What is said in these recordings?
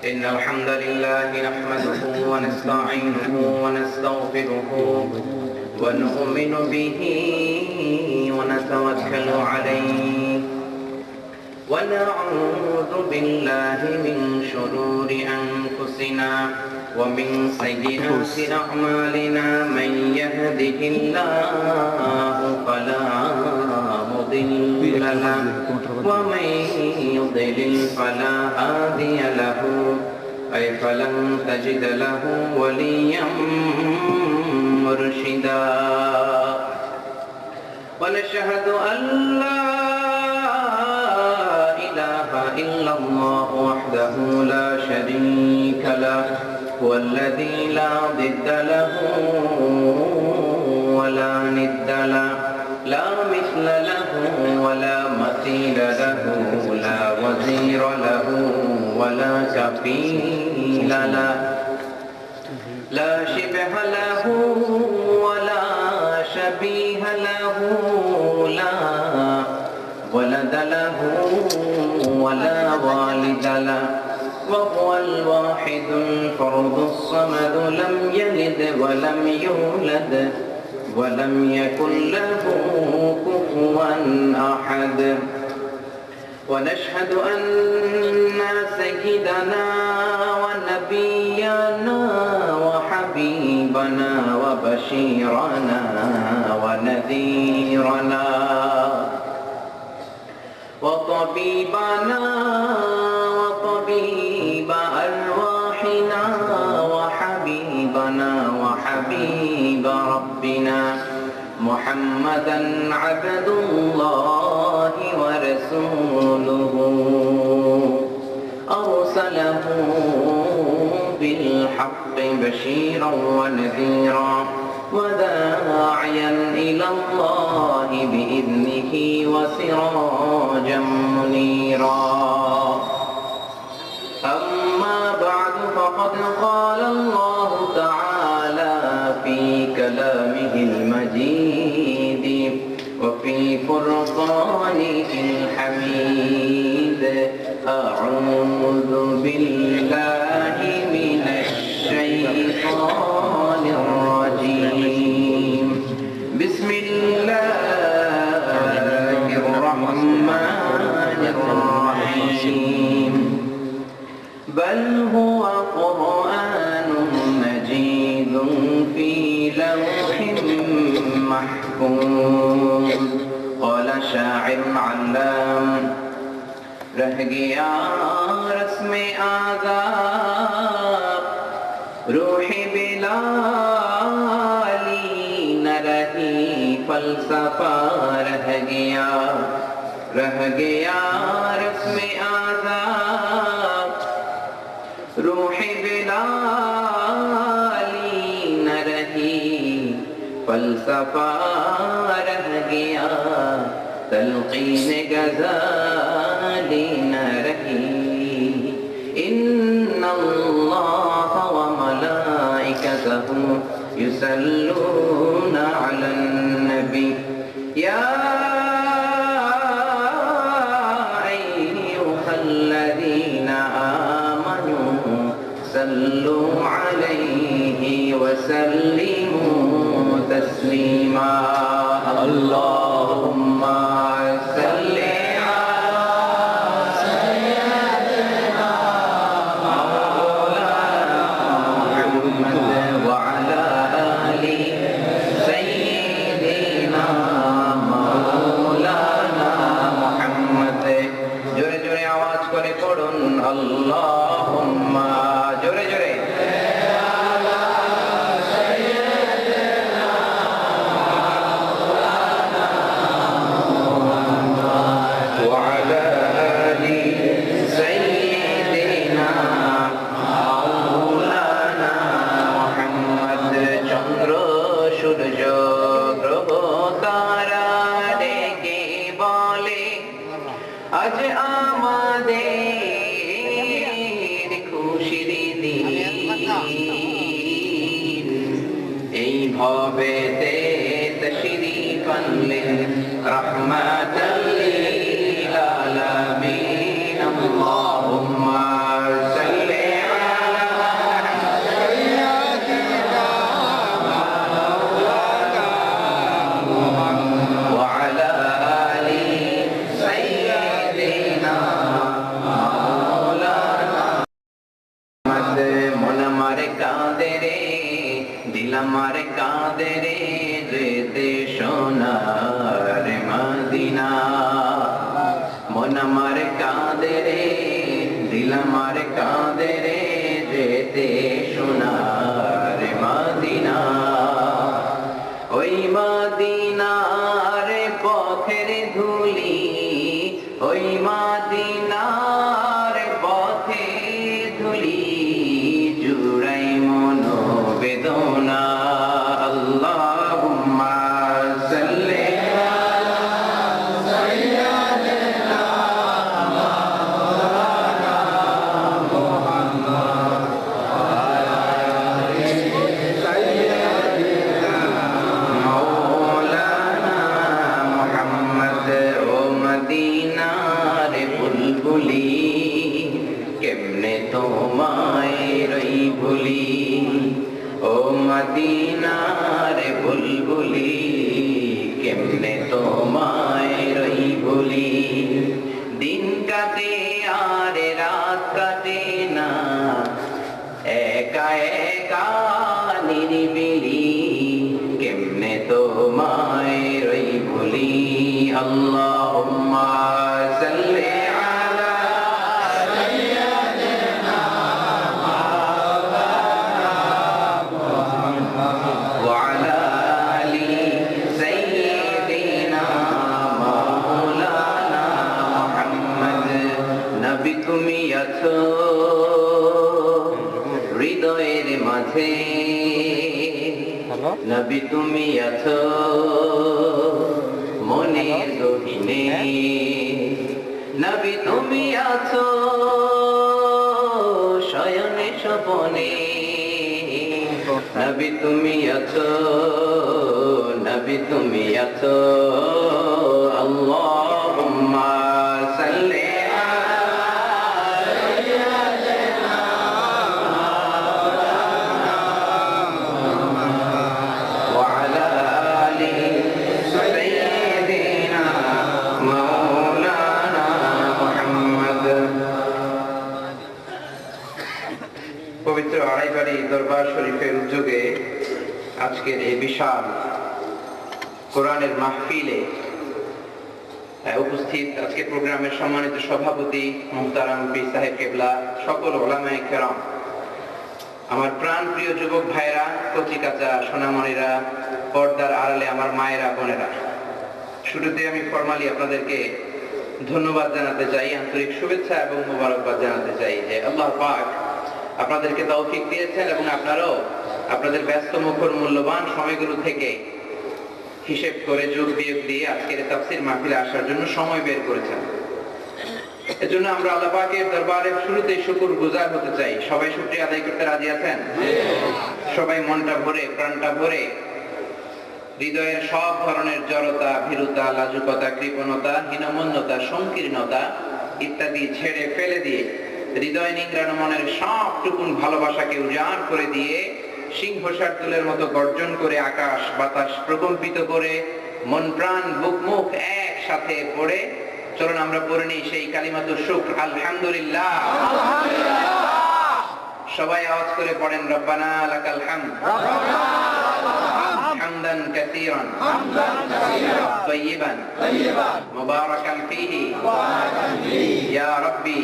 إن الحمد لله نحمده ونستعينه ونستغفره ونؤمن به ونتوكل عليه ونعوذ بالله من شرور أنفسنا ومن سيئات أعمالنا من يهده الله فلا مضل له ومن يضلل فلا هادي له أي فلن تجد له وليا مرشدا ونشهد أن لا إله إلا الله وحده لا شريك له هو الذي لا ضد له ولا ند له لا مثل له ولا مثيل له لا وزير له ولا كفيل له لا شبه له ولا شبيه له لا ولد له ولا والد له وهو الواحد الفرد الصمد لم يلد ولم يولد ولم يكن له كفوا أحد ونشهد أن سيدنا ونبينا وحبيبنا وبشيرنا ونذيرنا وطبيبنا وطبيب أرواحنا وحبيبنا وحبيب ربنا محمدا عبد الله ورسوله أرسله بالحق بشيرا ونذيرا وداعيا إلى الله بإذنه وسراجا منيرا أما بعد فقد قال الله تعالى في كلامه المجيد وفي فرقانه الحميد أعوذ بالله من الشيطان الرجيم بسم الله الرحمن الرحيم بل هو قرآن مجيد في لوح محفوظ قال شاعر علام رह गया रस्म आज़ाद रूह बिलाली न रही फलसफा रह गया रस्म आज़ाद रूह बिलाली न रही फलसफा रह गया तलक़ीन गज़ाली न रही इन्नल्लाह व मलाइकतहु युसल्लूना अलन नबी या अय्युहल्लज़ीना आमनू सल्लू अलैहि व सल्लिमू तस्लीमा अल्लाहुम्मा सल्लि अल्लाहुम्मा जोरे जोरे وعلى آل سيدنا مولانا محمد চন্দ্র সূর্য গ্রহ তারা ডেকে বলে আজ আমাদের খুশির দিন এই ভবেতে তশরীফ আনলেন রহমাতাল লিল আলামিন আল্লাহুম্মা সাল্লি কাঁদে রে, দিল আমার কাঁদে রে, যেতে সোনার মদিনা। মন আমার কাঁদে রে, দিল আমার কাঁদে রে, যেতে সোনার মদিনা। ওই মদিনার পথের ধুলি, ওই মদিনার পথে ধুলি, জুড়াই মনোবেদনা। আল্লাহুম্মা সাল্লি কেমনে তোমায় রই ভুলি, ও মদিনার বুলবুলি, কেমনে তোমায় রই ভুলি। দিন কাটে আর রাত কাটে না, একা একা নিরিবিলি, কেমনে তোমায় রই ভুলি। আল্লাহুম্মা সাল্লি তুমি আছো হৃদয়ের মাঝে, নবী তুমি আছো মনের গহীনে, নবী তুমি আছো শয়নে স্বপনে, নবী তুমি আছো, নবী তুমি আছো। আল্লাহুম্মা সাল্লি পবিত্র আড়াইবাড়ি দরবার শরীফের উদ্যোগে আজকের এই বিশাল কোরআনের মাহফিলে উপস্থিত আজকে প্রোগ্রামের সম্মানিত সভাপতি মুহতারাম পীর সাহেব কেবলা, সকল উলামায়ে কেরাম, আমার প্রাণ প্রিয় যুবক ভাইরা, কচিকাচা সোনামণিরা, পর্দার আড়ালে আমার মায়েরা, বোনেরা, শুরুতে আমি ফরমালি আপনাদেরকে ধন্যবাদ জানাতে চাই, আন্তরিক শুভেচ্ছা এবং মোবারকবাদ জানাতে চাই যে আল্লাহ পাক আপনাদেরকে তৌফিক দিয়েছেন এবং আপনারাও আপনাদের ব্যস্ত মুখর মূল্যবান সময়গুলো থেকে হিসেব করে যোগ বিয়োগ দিয়ে আজকের তাফসীর মাহফিলে আসার জন্য সময় বের করেছেন। এজন্য আমরা আল্লাহ পাকের দরবারে শুরুতেই শুকরগুজার হতে চাই। সবাই শুকরিয়া আদায় করতে রাজি আছেন? সবাই মনটা ভরে, প্রাণটা ভরে, হৃদয়ের সব ধরনের জড়তা, ভীরুতা, লাজুকতা, কৃপণতা, হীনমন্যতা, সংকীর্ণতা ইত্যাদি ছেড়ে ফেলে দিয়ে হৃদয় নিংড়ানো মনের সবটুকুন ভালোবাসাকে উজাড় করে দিয়ে সিংহ শার্দুলের মতো গর্জন করে আকাশ বাতাস প্রকম্পিত করে মন প্রাণ বুক মুখ একসাথে পড়ে চলুন আমরা পড়ে নিই সেই কালিমাতুশ শুকর, আলহামদুলিল্লাহ। সবাই আওয়াজ করে পড়েন, রব্বানা লাকাল হামদ হামদান কাসীরান তাইয়িবান মুবারাকান ফীহি ইয়া রাব্বি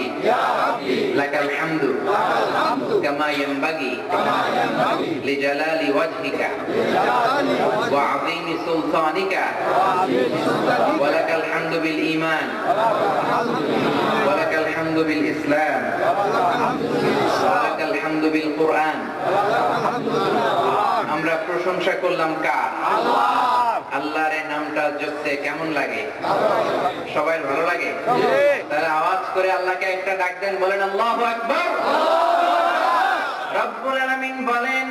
লাকাল হামদু কামা ইয়ানবাগি লিজালালি ওয়াজহিকা ওয়া আযীমি সুলতানিকা ওয়া লাকাল হামদু বিল ঈমান ওয়া লাকাল হামদু বিল ইসলাম ওয়া লাকাল হামদু বিল কুরআন। আমরা প্রশংসা করলাম কার? আল্লাহর এই নামটা জপতে কেমন লাগে? সবাই ভালো লাগে? তাহলে আওয়াজ করে আল্লাহকে একটা ডাক দেন, বলেন আল্লাহু আকবার। রব্বুল আলামিন বলেন,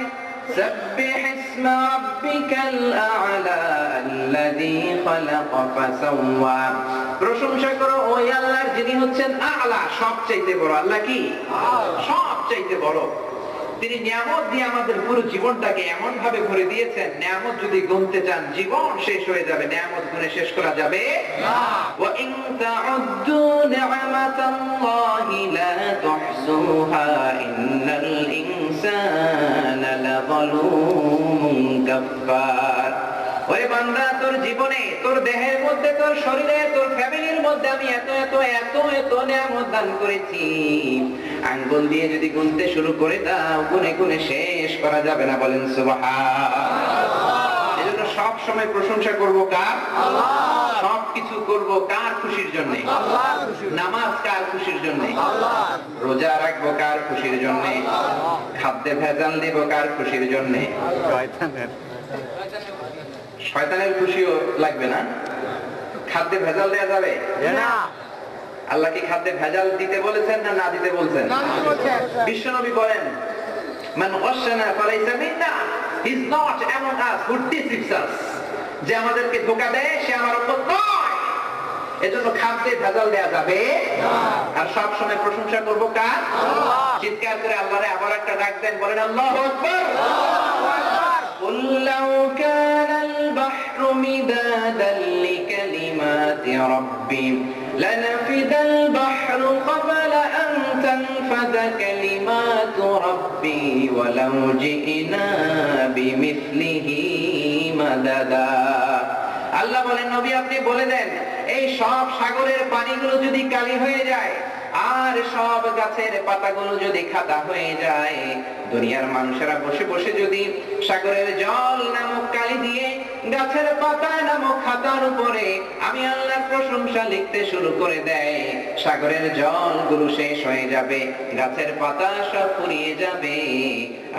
সাব্বিহ ইসমা রাব্বিকাল আ'লা আল্লাযী খালাকা ফাসাওয়া। প্রশংসা করো ওই আল্লাহর যিনি হচ্ছেন আ'লা, সবচাইতে বড়। আল্লাহ কি? সবচাইতে বড়। তিনি নিয়ামত দিয়ে আমাদের পুরো জীবনটাকে এমন ভাবে ভরে দিয়েছেন, নিয়ামত যদি গুনতে চান জীবন শেষ হয়ে যাবে, নিয়ামত গুনে শেষ করা যাবে না। ওয়া ইন তাউদ্দু নি'মাতাল্লাহি লা তুহসুহা ইন্নাল ইনসানা যালুমুন কাফফার। ওরে বান্দা, তোর জীবনে, তোর দেহের মধ্যে, তোর শরীরে, তোর ফ্যামিলির মধ্যে আমি এত এত এত এত নিয়ামত দান করেছি, আঙ্গুল দিয়ে যদি গুনতে শুরু করে দাও, গুনে গুনে শেষ করা যাবে না। বলেন সুবহানাল্লাহ। এজন্য সব সময় প্রশংসা করব কার? আল্লাহ। সবকিছু করব কার খুশির জন্য? আল্লাহর খুশির। নামাজ কার খুশির জন্য? আল্লাহ। রোজা রাখবো কার খুশির জন্য? আল্লাহ। খাদ্যে ভেজাল দেব কার খুশির জন্য? শয়তানের। শয়তানের খুশিও লাগবে না? খাদ্যে ভেজাল দেয়া যাবে না। আল্লাহ কি খাদ্যে ভেজাল দিতে বলেছেন না না দিতে বলছেন? বিশ্বনবী বলেন, মান গাশানা ফালাইসা মিন্না, he is not among us who deceives us. যে আমাদেরকে ধোঁকা দেয় সে আমার উম্মত নয়। এজন্য খাদ্যে ভেজাল দেয়া যাবে না। আর সব সময় প্রশংসা করব কার? আল্লাহ। চিৎকার করে আল্লাহরে আবার একটা ডাক দেন, বলেন আল্লাহু আকবার। আল্লাহু আকবার। কুল লাউ কানাল বাহরু মিদাদান লিকালিমাতি রাব্বি লানাফিদাল বাহরু ক্বাবলা আন তানফাদা কালিমাতু রাব্বি ওয়ালাউ জিনা বিমিসলিহি মাদাদা। আল্লাহ বলেন, নবী আপনি বলে দেন, এই সব সাগরের পানিগুলো যদি কালি হয়ে যায়, আর সব গাছের পাতাগুলো যদি খাতা হয়ে যায়, দুনিয়ার মানুষেরা বসে বসে যদি সাগরের জল নামক কালি দিয়ে গাছের পাতা নামক খাতার উপরে আমি আল্লাহর প্রশংসা লিখতে শুরু করে দেয়, সাগরের জলগুলো শেষ হয়ে যাবে, গাছের পাতা সব ফুরিয়ে যাবে,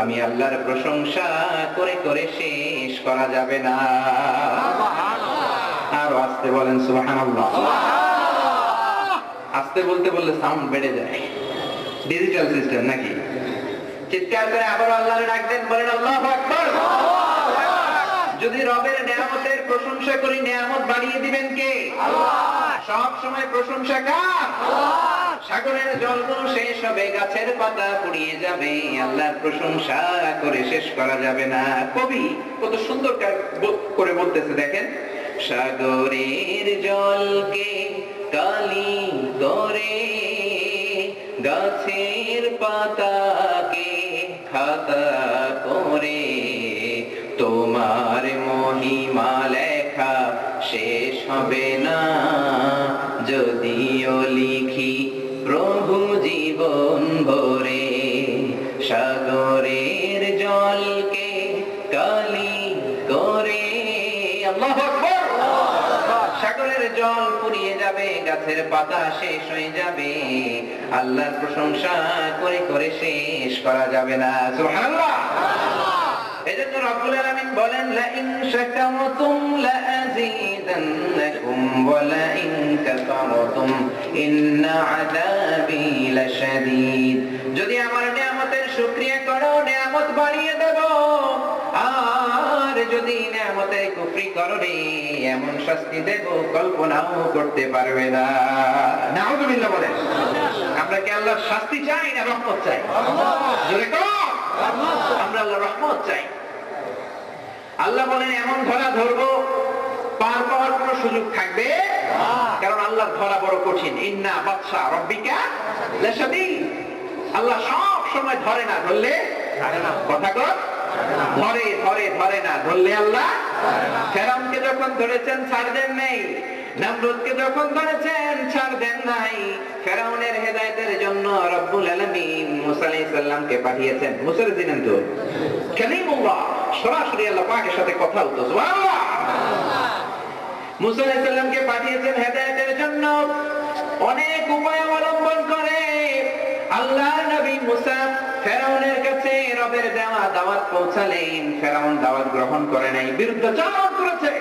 আমি আল্লাহর প্রশংসা করে করে শেষ করা যাবে না। আর আস্তে বলেন সুবহানাল্লাহ। আস্তে বলতে বললে সাউন্ড বেড়ে যায়, ডিজিটাল সিস্টেম নাকি? চিৎকার করে আবার আল্লাহরে ডাক দেন, বলেন আল্লাহু আকবার। যদি রবের নিয়ামতের প্রশংসা করি, নিয়ামত বাড়িয়ে দিবেন কে? আল্লাহ। সব সময় প্রশংসা কার? আল্লাহ। সাগরের জলগুলো শেষ হবে, গাছের পাতা ফুরিয়ে যাবে, আল্লাহর প্রশংসা করে শেষ করা যাবে না। কবি কত সুন্দর করে বলতেছে দেখেন, সাগরের জলকে কালি করে, গাছের পাতাকে খাতা করে, তোমার মহিমা লেখা শেষ হবে না, যদিও লিখি প্রভু জীবন ভরে। সাগরের জলকে কালি করে, আল্লাহু আকবার। সাগরের জল ফুরিয়ে যাবে, গাছের পাতা শেষ হয়ে যাবে, আল্লাহর প্রশংসা করে করে শেষ করা যাবে না। সুবহানাল্লাহ। এজন্য রব্বুল আলামিন বলেন, লা ইন শাকারতুম লা আযীদান্নাকুম ওয়া লা ইন কাফারতুম ইন্না আযাবি লাশাদীদ। যদি আমার নিয়ামতের শুকরিয়া করো, নিয়ামত বাড়িয়ে দেব, আর যদি নিয়ামতের কুফরি করো রে, এমন শাস্তি দেব কল্পনাও করতে পারবে না। নাউযুবিল্লাহ বলেন। আমরা কি আল্লাহর শাস্তি চাই না রহমত চাই? জোরে কর, আমরা আল্লাহর রহমত চাই। আল্লাহ বলেন, এমন ধরা ধরবো পার পাওয়ার কোনো সুযোগ থাকবে, কারণ আল্লাহর ধরা বড় কঠিন। ইন্না বাতশা রাব্বিকা লাশাদীদ। আল্লাহ সব সময় ধরে না, ধরলে কথা কর, ধরে ধরে ধরে না, ধরলে আল্লাহ। ফেরাউনকে যখন ধরেছেন ছাড় দেন নাই, নমরুদকে যখন ধরেছেন ছাড় দেন নাই। ফেরাউনের হেদায়েতের জন্য রব্বুল আলামিন মুসা আলাইহিস সালামকে পাঠিয়েছেন। মুসা ছিলেন তো কালিমুল্লাহ, সরাসরি আল্লাহ পাকের সাথে কথা হতো। সুবহানাল্লাহ। মুসা আলাইহিস সালামকে পাঠিয়েছেন হেদায়েতের জন্য। অনেক উপায় অবলম্বন করে আল্লাহর নবী মুসা ফেরাউনের কাছে রবের দেওয়া দাওয়াত পৌঁছালেন। ফেরাউন দাওয়াত গ্রহণ করে নাই, বিরুদ্ধাচরণ করেছে,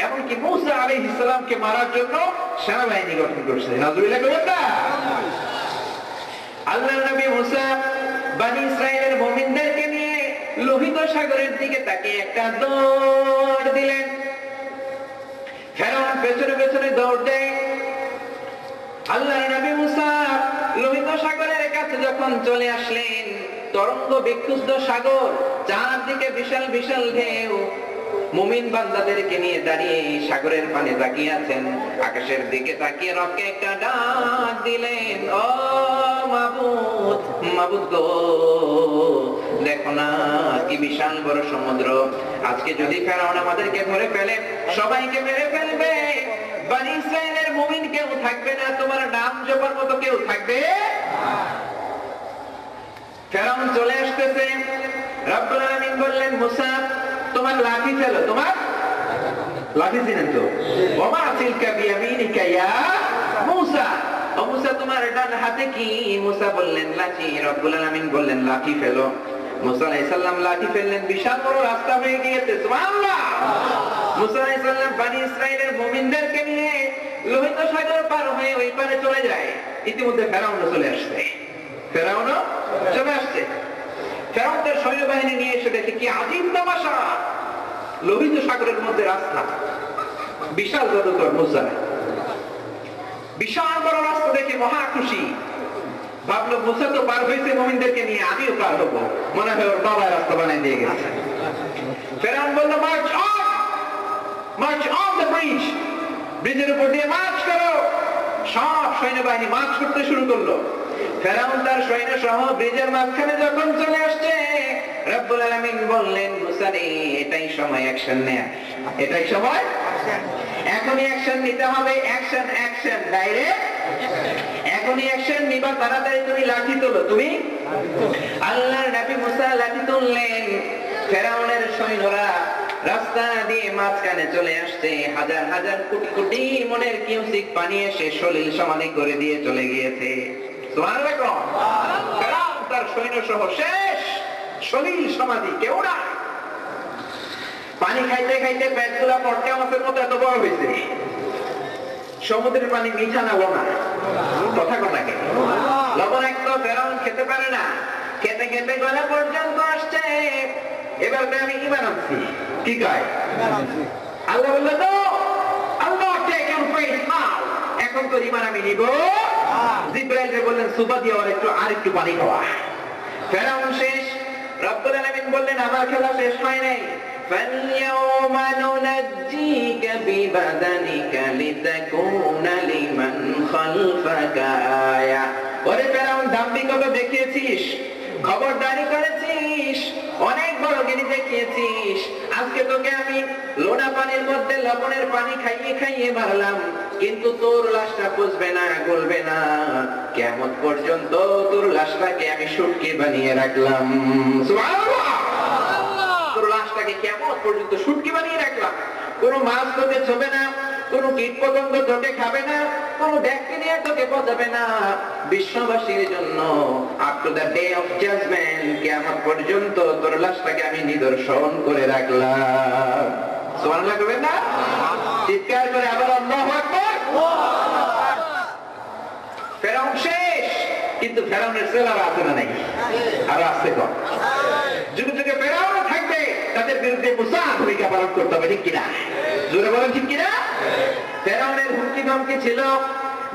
এমনকি মুসা আলাইহিস সালামকে মারার জন্য সেনাবাহিনী গঠন করছে। নাউযুবিল্লাহ বলেন না। আল্লাহর নবী মুসা বনি ইসরাইলের মুমিনদেরকে নিয়ে লোহিত সাগরের দিকে তাকিয়ে একটা দৌড় দিলেন। ফেরাউন পেছনে পেছনে দৌড় দেয়। আল্লাহর নবী মুসা লোহিত সাগরের কাছে যখন চলে আসলেন, তরঙ্গ বিক্ষুব্ধ সাগর, চারদিকে বিশাল বিশাল ঢেউ, মুমিন বান্দাদেরকে নিয়ে দাঁড়িয়ে সাগরের পানে তাকিয়ে আছেন। আকাশের দিকে তাকিয়ে রবকে একটা ডাক দিলেন, ও মাবুদ, মাবুদ গো দেখো না কি বিশাল বড় সমুদ্র, আজকে যদি ফেরাউন আমাদেরকে ধরে ফেলে সবাইকে মেরে ফেলবে, বনি ইসরাইলের মুমিন কেউ থাকবে না, তোমার নাম জপার মতো কেউ থাকবে না। ফেরাউন চলে আসতেছে, রব্বুল আলামিন বললেন মুসা তোমার লাঠি ফেলো, তোমার লাঠি চিনেন তো, ওমা তিলকা বিয়ামিনিকা ইয়া মুসা, ও মুসা তোমার ডান হাতে কি? মুসা বললেন লাঠি। রব্বুল আলামিন বললেন লাঠি ফেলো। মুসা আলাইহিস সালাম লাঠি ফেললেন, বিশাল বড় রাস্তা হয়ে গিয়েছে, সুবহানাল্লাহ। মুসা আলাইহিস সালাম বনি ইসরাইলের মুমিনদেরকে নিয়ে লোহিত সাগর পার হয়ে ওই পারে চলে যায়। ইতিমধ্যে ফেরাউনও চলে আসছে, ফেরাউনও চলে আসছে। ফেরাউন তার সৈন্যবাহিনী নিয়ে এসে দেখে কি আজীব তামাশা, লোহিত সাগরের মধ্যে রাস্তা, বিশাল জাদুকর মুসা বিশাল বড় রাস্তা দেখে মহা খুশি, ভাবলো মুসা তো পার হয়েছে মুমিনদেরকে নিয়ে, আমিও পার হবো, মনে হয় ওর বাবা রাস্তা বানিয়ে দিয়ে গেছে। ফেরাউন বলল March on, March on the bridge, ব্রিজের উপর দিয়ে মার্চ করো। সব সৈন্যবাহিনী মার্চ করতে শুরু করলো। ফেরাউন তার সৈন্য সহ ব্রিজের মাঝখানে যখন চলে আসছে, রব্বুল আলামিন বললেন মুসা রে এটাই সময় অ্যাকশন নেয়া, এটাই সময়, এখনই অ্যাকশন নিতে হবে, অ্যাকশন অ্যাকশন ডাইরেক্ট, এখনই অ্যাকশন নিবা, তাড়াতাড়ি তুমি লাঠি তোলো। তুমি আল্লাহর নবী মুসা লাঠি তুললেন, ফেরাউনের সৈন্যরা রাস্তা দিয়ে মাঝখানে চলে আসছে, হাজার হাজার কোটি কোটি মনের কিউসিক পানি এসে সলিল সমাধি করে দিয়ে চলে গিয়েছে। সুবহানাল্লাহ। ফেরাউন তার সৈন্য সহ শেষ, সলিল সমাধি, কেউ না। পানি খাইতে খাইতে পেটগুলা পটকা মাছের মতো এত বড় হয়েছে। সমুদ্রের পানি মিঠা না লবণ? কথা কোন নাকি? লবণাক্ত। ফেরাউন খেতে পারে না, খেতে খেতে গলা পর্যন্ত আসছে। এবার আমি ঈমান আনছি, কি কয়? আল্লাহ বললেন তো আল্লাহ টেক ইউর ফেথ নাও, এখন তো ঈমান আমি নিব। জিবরাইল বললেন সুবা দিয়ে আরেকটু পানি খাওয়া। ফেরাউন শেষ। রব্বুল আলামিন বললেন আমার খেলা শেষ হয় নাই, فَالْيَوْمَ نُنَجِّيكَ بِبَدَنِكَ لِتَكُونَ لِمَنْ خَلْفَكَ آيَةً। ওরে ফেরাউন দাম্ভিকতা দেখিয়েছিস, খবরদারি করেছিস, অনেক বড় গিরি দেখিয়েছিস, আজকে তোকে আমি লোনা পানির মধ্যে লবণের পানি খাইয়ে খাইয়ে মারলাম, কিন্তু তোর লাশটা পুষবে না, গলবে না, কিয়ামত পর্যন্ত তোর লাশটাকে আমি শুটকি বানিয়ে রাখলাম। সুবহানাল্লাহ। তোর লাশটাকে কিয়ামত পর্যন্ত শুটকি বানিয়ে রাখলাম। কোনো মাছ তোকে ছোবে না, কোনো কীটপতঙ্গ তোকে খাবে না, কোনো ব্যাকটেরিয়া তোকে পচাবে না। বিশ্ববাসীর জন্য up to the day of judgement, কিয়ামত পর্যন্ত তোর লাশটাকে আমি নিদর্শন করে রাখলাম। সুবহানাল্লাহ করবেন না? চিৎকার করে আবার আল্লাহু আকবার। ফেরাউন শেষ, কিন্তু ফেরাউনের ছেলেরা আছে না নাই? আর আছে কম। যুগে যুগে ফেরাউন থাকবে, তাদের বিরুদ্ধে মুসা ভূমিকা পালন করতে হবে, ঠিক কিনা? জোরে বলেন ঠিক কিনা? ফেরাউনের হুমকি ধমকি ছিল,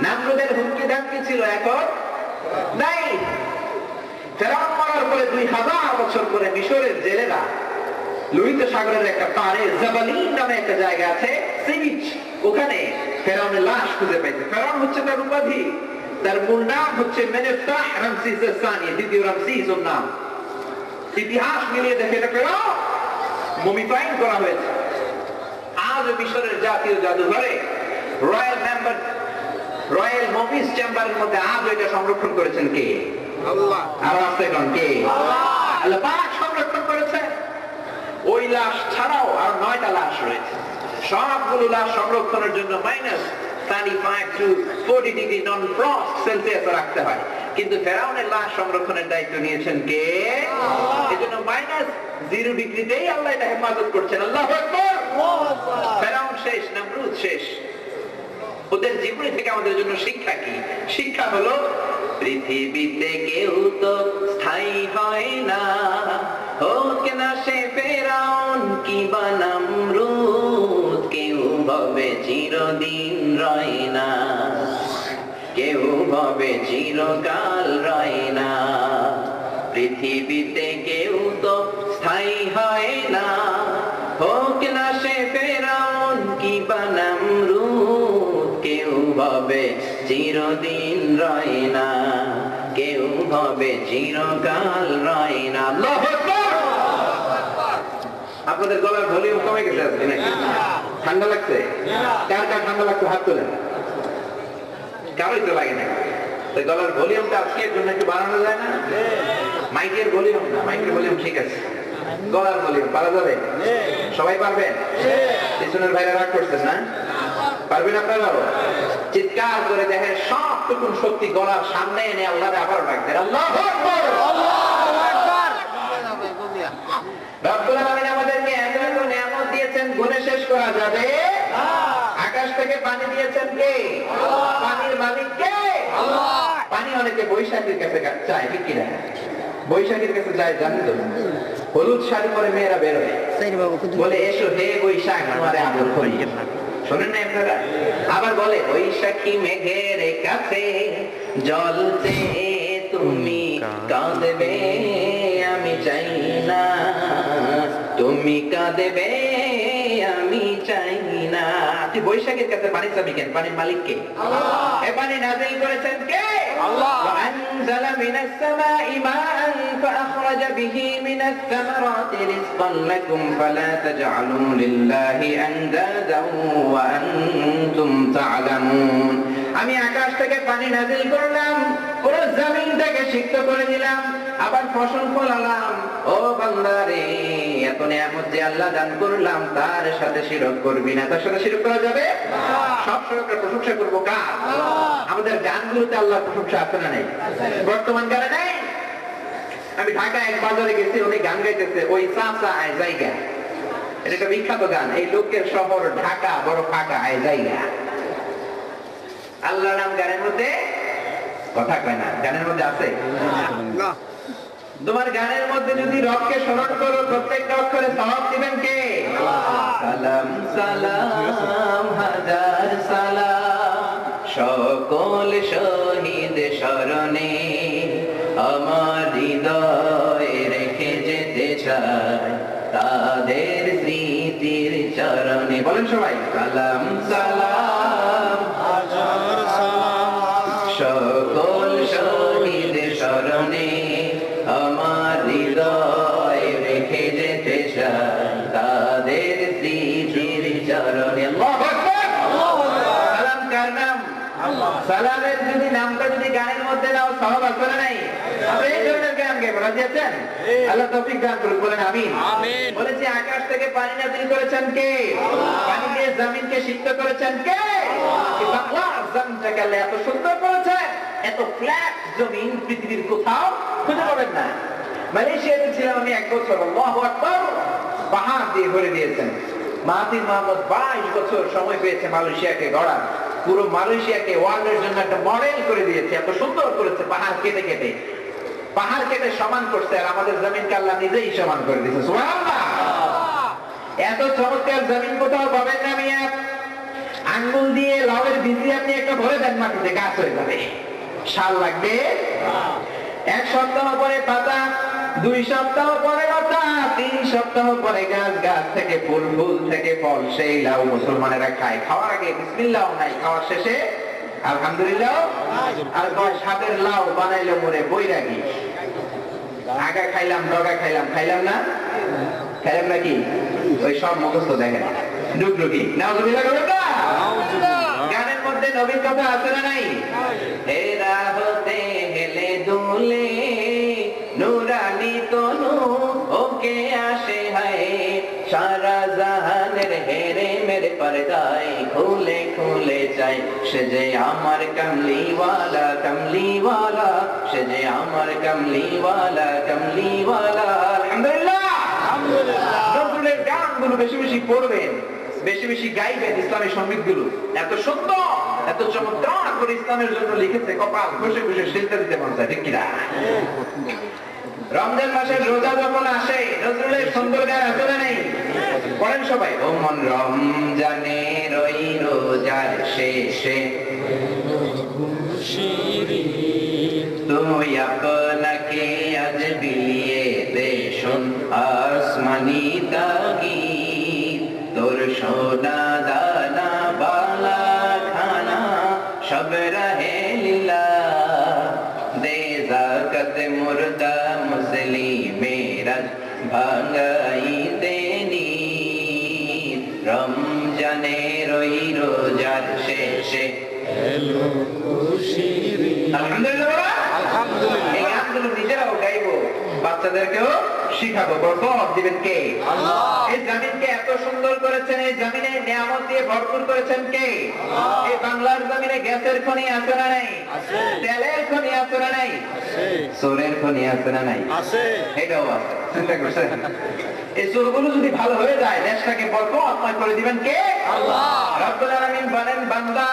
নামরুদের হুমকি ধমকি ছিল, এখন নাই। ফেরাউন মরার পরে 2000 বছর পরে মিশরের জেলেরা লোহিত সাগরের একটা পারে জাবালিন নামে একটা জায়গা আছে, সি বিচ, ওখানে ফেরাউনের লাশ খুঁজে পাইছে। ফেরাউন হচ্ছে তার উপাধি, তার মূল নাম হচ্ছে মেনেফতাহ রামসিস সানি, দ্বিতীয় রামসিস ওর নাম। ইতিহাস মিলিয়ে দেখে এটা ফেরাউন মুমিফাইং করা হয়েছে। আজ মিশরের জাতীয় জাদুঘরে রয়্যাল মমিস চেম্বারের মধ্যে আজ এটা সংরক্ষণ করেছেন কে? আল্লাহ। আর আছে কোন কে? আল্লাহ পাক সংরক্ষণ করেছে। ওই লাশ ছাড়াও আর 9টা লাশ রয়েছে। সবগুলো লাশ সংরক্ষণের জন্য -35 to 40 degree non frost Celsius রাখতে হয়, কিন্তু ফেরাউনের লাশ সংরক্ষণের দায়িত্ব নিয়েছেন কে? এজন্য -0 ডিগ্রিতেই আল্লাহ এটা হেফাজত করছেন। আল্লাহু আকবার। ফেরাউন শেষ, নমরুদ শেষ। ওদের জীবনী থেকে আমাদের জন্য শিক্ষা কি? শিক্ষা হলো পৃথিবীতে কেউ তো স্থায়ী হয় না, হোক না সে ফেরাউন কিংবা নমরুদ, কেউ হবে চিরদিন রয় না, কেউ হবে চিরকাল রয় না। পৃথিবীতে কেউ তো স্থায়ী হয় না, হোক না সে ফেরাউন কিংবা নমরুদ, কেউ হবে চিরদিন রয় না, হবে চিরকাল রয় না। আল্লাহু আকবার। আপনাদের গলার ভলিউম কমে গেছে আজকে নাকি? ঠান্ডা লাগছে? কার কার ঠান্ডা লাগছে হাত তোলেন। কারোই তো লাগে না। তো গলার ভলিউমটা আজকের জন্য একটু বাড়ানো যায় না? মাইকের ভলিউম না, মাইকের ভলিউম ঠিক আছে, গলার ভলিউম পারা যাবে? সবাই পারবেন? পিছনের ভাইরা রাগ করছেন না? পারবেন আপনারাও? চিৎকার করে দেখেন সবটুকু শক্তি গলার সামনে এনে আল্লাহরে আবারও ডাকতেন, আল্লাহু আকবার, আল্লাহু আকবার। রব্বুল আলামিন আমাদেরকে এত এত নিয়ামত দিয়েছেন, গুণে শেষ করা যাবে না। আকাশ থেকে পানি দিয়েছেন কে? আল্লাহ। পানির মালিক কে? আল্লাহ। পানি অনেকে বৈশাখীর কাছে চায়, ঠিক কি না? বৈশাখীর কাছে যায় জানেন তো? হলুদ শাড়ি পরে মেয়েরা বের হয়, বলে এসো হে বৈশাখ তোমারে আদর করি। শোনেন না আপনারা? আবার বলে বৈশাখী মেঘের কাছে জলতে তুমি কাঁদবে আমি চাই না, তুমি কাঁদবে আমি চাই না। তুই বৈশাখের কাছে পানি চাবি কেন? পানির মালিক কে? আল্লাহ। এ পানি নাযিল করেছেন কে? আল্লাহ। ওয়া আনজালা মিনাস সামাই মাআন ফাআখরাজা বিহি মিনাস সামারাতি রিজকান লাকুম ফালা তাজআলু লিল্লাহি আনদাদা ওয়া আনতুম তা'লামুন। আমি আকাশ থেকে পানি নাযিল করলাম, পুরো জমিনটাকে সিক্ত করে দিলাম, আবার ফসল ফলালাম। ও বান্দারে, এত নিয়ামত যে আল্লাহ দান করলাম তার সাথে শিরক করবি না। তার সাথে শিরক করা যাবে? সব শিরকের প্রশংসা করব কার? আমাদের গানগুলোতে আল্লাহর প্রশংসা আছে না নাই? বর্তমান গানে নাই? আমি ঢাকা এক বাজারে গেছি, উনি গান গাইতেছে, ওই চাচা আয় জায়গা। এটা একটা বিখ্যাত গান। এই লোকের শহর ঢাকা বড় ফাঁকা আয় জায়গা। আল্লাহর নাম গানের মধ্যে কথা কয় না, গানের মধ্যে আছে না। তোমার গানের মধ্যে যদি রবকে স্মরণ করো, প্রত্যেকটা অক্ষরে সওয়াব দিবেন কে? সালাম সালাম হাজার সালাম সকল শহীদ স্মরণে, আমার হৃদয় রেখে যেতে চাই তাদের স্মৃতির চরণে। বলেন সবাই, সালাম সালাম হাজার সালাম সকল শহীদ স্মরণে, আমার হৃদয় রেখে যেতে চাই তাদের স্মৃতির চরণে। আল্লাহু আকবার। সালাম কার নাম? আল্লাহ। সালামের যদি নামটা যদি গানের মধ্যে নাও, সওয়াব আছে না নাই? আপনি এই ধরনের গান গাইবেন, রাজি আছেন? আল্লাহ তৌফিক দান করুন, বলেন আমিন। আমিন। বলেছি আকাশ থেকে পানি নাযিল করেছেন কে? পানি দিয়ে জমিনকে সিক্ত করেছেন কে? বাংলার জমিনটাকে আল্লাহ এত সুন্দর করেছেন, এত ফ্ল্যাট জমিন পৃথিবীর কোথাও খুঁজে পাবেন না। মালয়েশিয়াতে ছিলাম আমি এক বছর, আল্লাহু আকবার, পাহাড় দিয়ে ভরে দিয়েছেন। মাহাথির মোহাম্মদ 22 বছর সময় পেয়েছে মালয়েশিয়াকে গড়ার। পুরো মালয়েশিয়াকে ওয়ার্ল্ডের জন্য একটা মডেল করে দিয়েছে, এত সুন্দর করেছে। পাহাড় কেটে কেটে, পাহাড় কেটে সমান করছে, আর আমাদের জমিনকে আল্লাহ নিজেই সমান করে দিয়েছে। সুবহানাল্লাহ। এত চমৎকার জমিন কোথাও পাবেন না মিয়া। আঙ্গুল দিয়ে লাউয়ের বীজ আপনি একটা ভরে দেন মাটিতে, গাছ হয়ে যাবে। সাল লাগবে? এক সপ্তাহ পরে পাতা, 2 সপ্তাহ পরে লতা, 3 সপ্তাহ পরে গাছ, গাছ থেকে ফুল, ফুল থেকে ফল। সেই লাউ মুসলমানেরা খায়। খাওয়ার আগে বিসমিল্লাহ নাই, খাওয়ার শেষে আলহামদুলিল্লাহ। আর কয় সাদের লাউ বানাইলো মরে বৈরাগী। আগা খাইলাম, ডগা খাইলাম, খাইলাম না? খাইলাম নাকি? ওই সব মুখস্থ দেখেন, ডুগডুগি। নাউজুবিল্লাহ করবেন না? গানের মধ্যে নবীর কথা আছে না নাই? হেরা হতে হেলে দুলে নুরানি তনু ওকে আসে হায়, সারা জাহানের হেরে মেরে পর্দায় খুলে খুলে চাই, সে যে আমার কমলিওয়ালা কমলিওয়ালা, সে যে আমার কমলিওয়ালা কমলিওয়ালা। আলহামদুলিল্লাহ। আলহামদুলিল্লাহ। নজরুলের গানগুলো বেশি বেশি পড়বেন, বেশি বেশি গাইবেন। ইসলামী সঙ্গীতগুলো এত সুন্দর, এত চমৎকার করে ইসলামের জন্য লিখেছে, কপাল ঘষে ঘষে সেজদা দিতে মন চায়, ঠিক কিনা? রমজান মাসের রোজা যখন আসে, নজরুলের সুন্দর গান আছে না নেই? পড়েন সবাই। ও মন রমজানের ওই রোজার শেষে তুই আপনাকে আজ বিলিয়ে দে শোন আসমানি তাগীদ, তোর সোনা দানা বালা খানা সব রহে লীলা, দে যাক মুর্দা মুসলিমেরা ভাঙাইতে নিদ, রমজানের ওই রোজার শেষে আলহামদুলিল্লাহ। এই গানগুলো নিজেরাও গাইবো, বাচ্চাদেরকেও শিখাবো। বরকত দিবেন কে? আল্লাহ। এই জমিনকে এত সুন্দর করেছেন, এই জমিনে নিয়ামত দিয়ে ভরপুর করেছেন কে? আল্লাহ। এই বাংলার জমিনে গ্যাসের খনি আছে না নাই? আছে। তেলের খনি আছে না নাই? আছে। সোরের খনি আছে না নাই? আছে। এটাও আছে। চিন্তা করছেন? এই সোরগুলো যদি ভালো হয়ে যায়, দেশটাকে বরকতময় করে দিবেন কে? আল্লাহ। রব্বুল আলামিন বলেন, বান্দা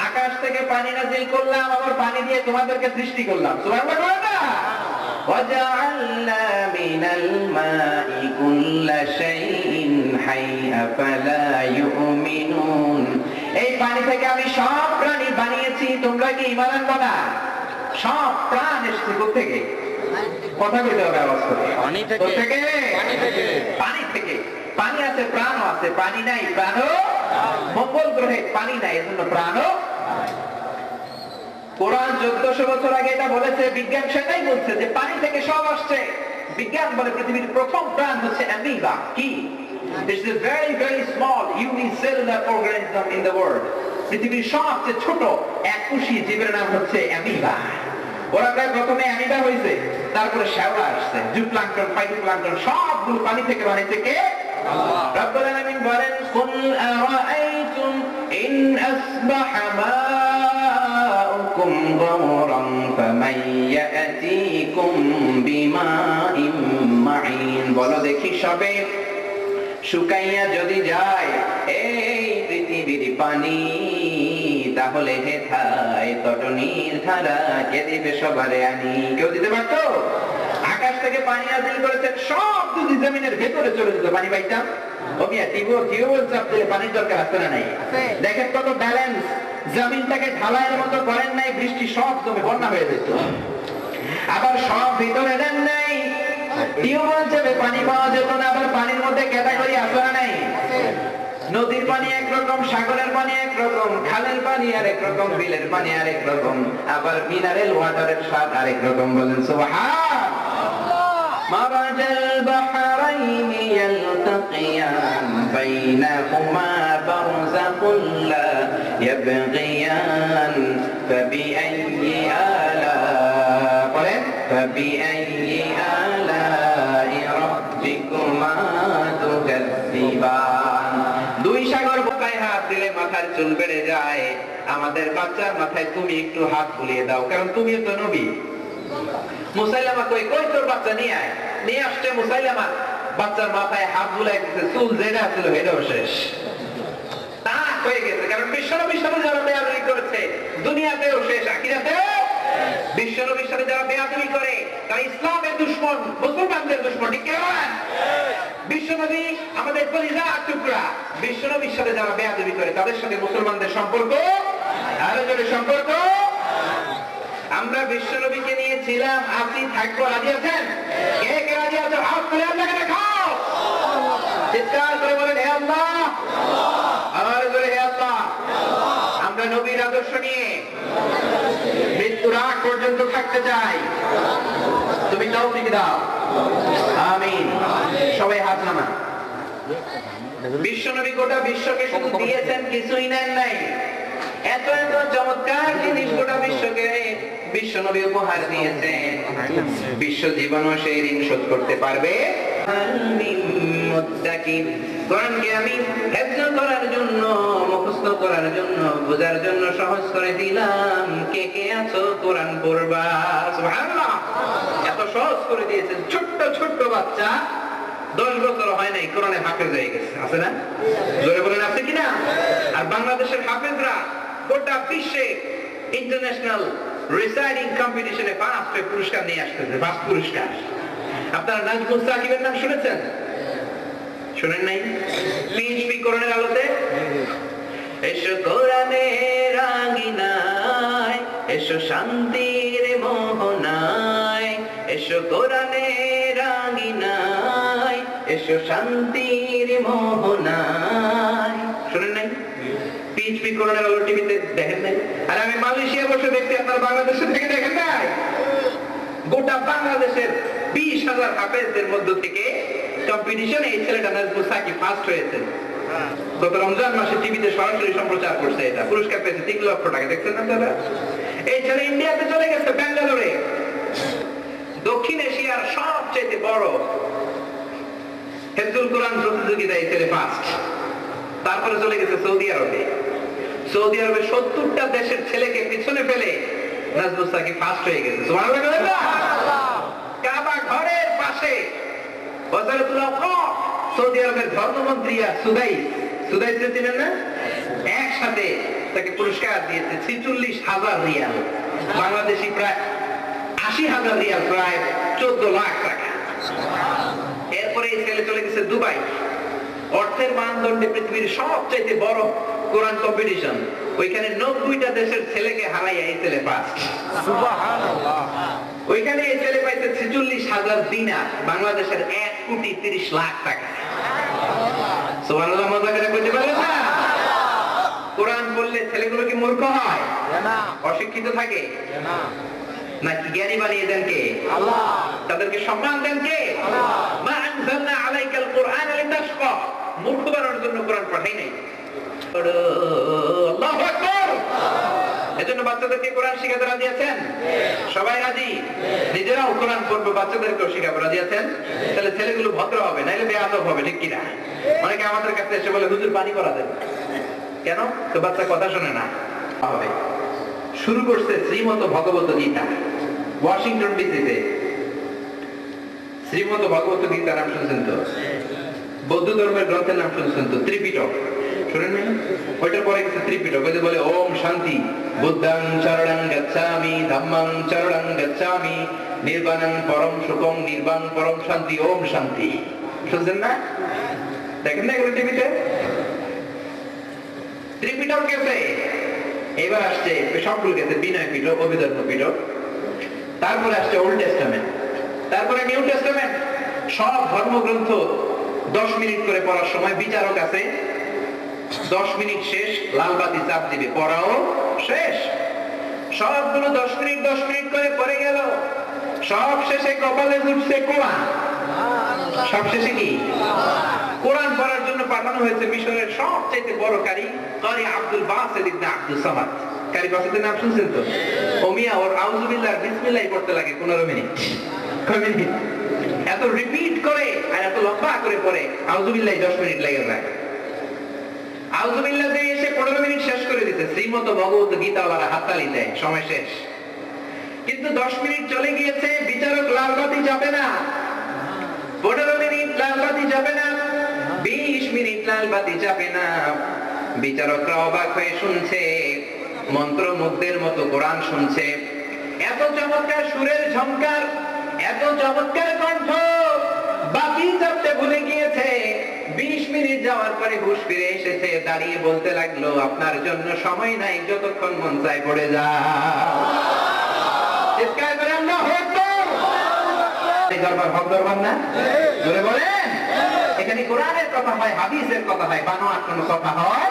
আকাশ থেকে পানি নাযিল করলাম, আবার পানি দিয়ে তোমাদেরকে সৃষ্টি করলাম। সুবহানাল্লাহ বলেন না? وَجَعَلْنَا مِنَ الْمَاءِ كُلَّ شَيْءٍ حَيٍّ أَفَلَا يُؤْمِنُونَ। এই পানি থেকে আমি সব প্রাণী বানিয়েছি, তোমরা কি ঈমান আনবে না? সব প্রাণ এসেছে কোথা থেকে? কথা কইতে হবে আওয়াজ করে। পানি থেকে। কোথা থেকে? পানি থেকে। পানি থেকে। পানি আছে, প্রাণও আছে। পানি নাই, প্রাণও। মঙ্গল গ্রহে পানি নাই, এজন্য প্রাণও। কোরআন 1400 বছর আগে এটা বলেছে, বিজ্ঞান সেটাই বলছে যে পানি থেকে সব আসছে। বিজ্ঞান বলে পৃথিবীর প্রথম প্রাণ হচ্ছে অ্যামিবা। কি? This is a very very small unicellular organism in the world. পৃথিবীর সবচেয়ে ছোট এককোষী জীবের নাম হচ্ছে অ্যামিবা। ওরা প্রায় প্রথমে অ্যামিবা হয়েছে, তারপরে শ্যাওলা আসছে, জুপ্লাঙ্কটন, ফাইটোপ্লাঙ্কটন সবগুলো পানি থেকে বানাইছে কে? আল্লাহ। রব্বুল আলামিন বলেন, কুল আরাআইতুম ইন আসবাহা মাউকুম গওরান ফামান ইয়াতিকুম বিমাইন মাইন। বলো দেখি, সবে শুকাইয়া যদি যায় এই পৃথিবীর পানি, তাহলে হেথায় তটনির ধারা কে দিবে সবারে আনি? কেউ দিতে পারতো? আকাশ থেকে পানি নাযিল করেছেন, সব যদি জমিনের ভেতরে চলে যেত পানি পাইতাম। ওমিয়া টিউবওয়েল চাপ দিলে পানির দরকার আছে না নাই? দেখেন কত ব্যালেন্স। জমিনটাকে ঢালাইয়ের মতো করেন নাই, বৃষ্টি সব জমে বন্যা হয়ে যেত। আবার সব ভিতরে দেন নাই, টিউবওয়েল চেপে পানি পাওয়া যেত না। আবার পানির মধ্যে ক্যাটাগরি আছে না নাই? নদীর পানি একরকম, সাগরের পানি একরকম, খালের পানি আরেক রকম, বিলের পানি আরেক রকম, আবার মিনারেল ওয়াটারের স্বাদ আরেক রকম। বলেন সুবহানাল্লাহ। মারাজাল বাহরাইন ইয়ালতাকিয়ান বাইনাহুমা বারযাখুন লা ইয়াবগিয়ান ফাবিআইয়ি আলা বলেন ফাবিআইয়ি আলাই রাব্বিকুমা তুকাযযিবান। দুই সাগর বোকায় হাত দিলে মাথার চুল বেড়ে যায়। আমাদের বাচ্চার মাথায় তুমি একটু হাত বুলিয়ে দাও, কারণ তুমিও তো নবী। মুসাইলামা কই কই তোর বাচ্চা নিয়ে আয়। নিয়ে আসছে মুসাইলামা, বাচ্চার মাথায় হাত বুলাই দিতে, চুল যেটা ছিল এটাও শেষ, তা হয়ে গেছে। কারণ বিশ্বনবীর সাথে যারা বেয়াদবি করেছে, দুনিয়াতেও শেষ, আখিরাতেও। বিশ্বনবীর সাথে যারা বেয়াদবি করে তারা ইসলামের দুশমন, মুসলমানদের দুশমন। ঠিক কেমন? বিশ্বনবী আমাদের কলিজার টুকরা। বিশ্বনবীর সাথে যারা বেয়াদবি করে তাদের সাথে মুসলমানদের সম্পর্ক আরো জোরে সম্পর্ক। আমরা বিশ্বনবীকে নিয়েছিলাম, আপনি থাকবো, রাজি আছেন? কে কে রাজি আছেন? হাত তুলে আপনাকে দেখাও, চিৎকার করে বলেন হে আল্লাহ, আবার জোরে হে আল্লাহ। আমরা নবীর আদর্শ নিয়ে মৃত্যুর আগ পর্যন্ত থাকতে চাই। তুমি তৌফিক দাও, আমিন। সবাই হাত নামান। বিশ্বনবী গোটা বিশ্বকে শুধু দিয়েছেন, কিছুই নেন নাই। এত এত চমৎকার জিনিস গোটা বিশ্বকে বিশ্বনবী উপহার দিয়েছেন। বিশ্ব জীবনও সেই ঋণ শোধ করতে পারবে। কোরআনকে আমি হেফজ করার জন্য, মুখস্থ করার জন্য, বোঝার জন্য সহজ করে দিলাম। কে কে আছো কোরআন পড়বা? সুবহানাল্লাহ। এত সহজ করে দিয়েছেন। ছোট্ট ছোট্ট বাচ্চা 10 বছর হয় নাই, কোরআনে হাফেজ হয়ে গেছে, আছে না? জোরে বলেন আছে কিনা? আর বাংলাদেশের হাফেজরা গোটা বিশ্বে ইন্টারন্যাশনাল রিসাইডিং কম্পিটিশনে ফার্স্ট পুরস্কার নিয়ে আসতেছে, ফার্স্ট পুরস্কার। আপনারা নাজমুল সাকিবের নাম শুনেছেন? শুনেন নাই? পিএইচডি কোরআনের আলোতে এসো কোরআনের আঙিনায়, এসো শান্তির মোহনায়, এসো কোরআনের আঙিনায়, এসো শান্তির মোহনায়। শুনেন নাই? পিএইচডি কোরআনের আলো টিভিতে দেখেন নাই? আর আমি মালয়েশিয়া বসে দেখছি, আপনার বাংলাদেশে থেকে দেখেন নাই? গোটা বাংলাদেশের 20,000 হাফেজদের মধ্য থেকে কম্পিটিশনে এই ছেলেটা নাজমুল সাকিব ফার্স্ট হয়েছে। গত রমজান মাসে টিভিতে সরাসরি সম্প্রচার করছে, এটা পুরস্কার পেয়েছে 3 লক্ষ টাকা। দেখছেন না আপনারা? এই ছেলে ইন্ডিয়াতে চলে গেছে, ব্যাঙ্গালোরে, দক্ষিণ এশিয়ার সবচেয়ে বড় হেফজুল কোরআন প্রতিযোগিতায় এই ছেলে ফার্স্ট। তারপরে চলে গেছে সৌদি আরবে। সৌদি আরবে 70টা দেশের ছেলেকে পিছনে ফেলে নাজমুল সাকিব ফার্স্ট হয়ে গেছে। সুবহানাল্লাহ। কাবা ঘরের পাশে ওয়াজারাতুল আওকাফ, সৌদি আরবের ধর্মমন্ত্রী সুদাইস চিনেন না, একসাথে তাকে পুরস্কার দিয়েছে 46,000 রিয়াল, বাংলাদেশি প্রায় 80,000 রিয়াল, প্রায় 14 লাখ টাকা। এরপরে এই ছেলে চলে গেছে দুবাই। অর্থের মানদণ্ডে পৃথিবীর সবচেয়ে বড় কোরআন কম্পিটিশন, ওইখানে 90টা দেশের ছেলেকে হারাইয়া এই ছেলে ফার্স্ট। সুবহানাল্লাহ। ওইখানে এই ছেলে পাইছে 46,000 দিনার, বাংলাদেশের 1,30,00,000 টাকা। সুবহানাল্লাহ। মজা করে কইতে পারেন না? কোরআন বললে ছেলেগুলো কি মূর্খ হয়? না। অশিক্ষিত থাকে? না। নাকি জ্ঞানী বানিয়ে দেন কে? আল্লাহ। তাদেরকে সম্মান দেন কে? আল্লাহ। মা আনজালনা আলাইকাল কুরআন লিতাশকা, মূর্খ বানানোর জন্য কোরআন পাঠাই নাই। আল্লাহু আকবার। এজন্য বাচ্চাদেরকে কোরআন শিখাতে রাজি আছেন? সবাই রাজি? নিজেরাও কোরআন পড়বে, বাচ্চাদেরকেও শিখাবো, রাজি আছেন? তাহলে ছেলেগুলো ভদ্র হবে, নাইলে বেয়াদব হবে, ঠিক কিনা? অনেকে আমাদের কাছে এসে বলে হুজুর পানি করা দেন কেন? তো বাচ্চা কথা শোনে না। হবে শুরু করছে শ্রীমত ভগবত গীতা, ওয়াশিংটন ডিসিতে। শ্রীমত ভগবত গীতা নাম শুনছেন তো? বৌদ্ধ ধর্মের গ্রন্থের নাম শুনছেন তো? ত্রিপিটক শুনেন না? ওইটার পরে গেছে ত্রিপিটক। ওই যে বলে ওম শান্তি, বুদ্ধং চরণং গচ্ছামি, ধম্মং চরণং গচ্ছামি, নির্বাণং পরম সুখং, নির্বাণ পরম শান্তি, ওম শান্তি। শুনছেন না? দেখেন না এগুলো টিভিতে? ত্রিপিটক গেছে, এবার আসছে সবগুলো গেছে বিনয় পিটক, অভিধর্ম পিটক, তারপরে আসছে ওল্ড টেস্টামেন্ট, তারপরে নিউ টেস্টামেন্ট। সব ধর্মগ্রন্থ 10 মিনিট করে পড়ার সময় বিচারক আছে, 10 মিনিট শেষ লালবাতি চাপ দিবে, পড়াও শেষ। সবগুলো 10 মিনিট করে পড়ে গেল, সব শেষে কপালে উঠছে কোরআন। সব শেষে কি? কোরআন পড়ার জন্য পাঠানো হয়েছে মিশরের সবচেয়ে বড় কারি আব্দুল বাসিত ইবনে আব্দুস সামাদ। কারি বাসিতের নাম শুনছেন তো? ওমিয়া ওর আউযুবিল্লাহ বিসমিল্লাহ পড়তে লাগে 15 মিনিট। কয় মিনিট? এত রিপিট করে আর এত লম্বা করে পড়ে আউযুবিল্লাহ 10 মিনিট লাগে যায়। আউযুবিল্লাহ দিয়ে এসে 15 মিনিট শেষ করে দিতে। শ্রীমত ভগবত গীতাওয়ালারা হাততালি দেয়, সময় শেষ। কিন্তু 10 মিনিট চলে গিয়েছে, বিচারক লালবাতি যাবে না। 15 মিনিট লালবাতি যাবে না, 20 মিনিট লালবাতি যাবে না। বিচারকরা অবাক হয়ে শুনছে, মন্ত্রমুগ্ধের মতো কোরআন শুনছে। এত চমৎকার সুরের ঝংকার, এত চমৎকার কণ্ঠ, বাকি যাতে ভুলে গিয়েছে। 20 মিনিট যাওয়ার পরে হুঁশ ফিরে এসেছে, দাঁড়িয়ে বলতে লাগলো, আপনার জন্য সময় নাই, যতক্ষণ মন চায় পড়ে যাও। চিৎকার করে আল্লাহু আকবার। এই দরবার হক দরবার না? জোরে বলেন। এখানে কোরআনের কথা হয়, হাদিসের কথা হয়, বানোয়াট কোনো কথা হয়?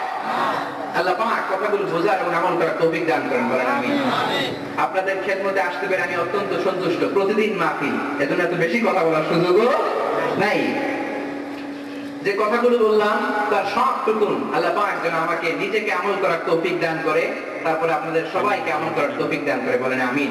আল্লাহ পাক কথাগুলো বোঝার এবং আমল করার তৌফিক দান করেন, বলেন আমিন। আপনাদের খেদমতে আসতে পেরে আমি অত্যন্ত সন্তুষ্ট। প্রতিদিন মাহফিল, এজন্য এত বেশি কথা বলার সুযোগও নাই। যে কথাগুলো বললাম তার সবটুকুন আল্লাহ পাক যেন আমাকে নিজেকে আমল করার তৌফিক দান করে, তারপরে আপনাদের সবাইকে আমল করার তৌফিক দান করে, বলেন আমিন।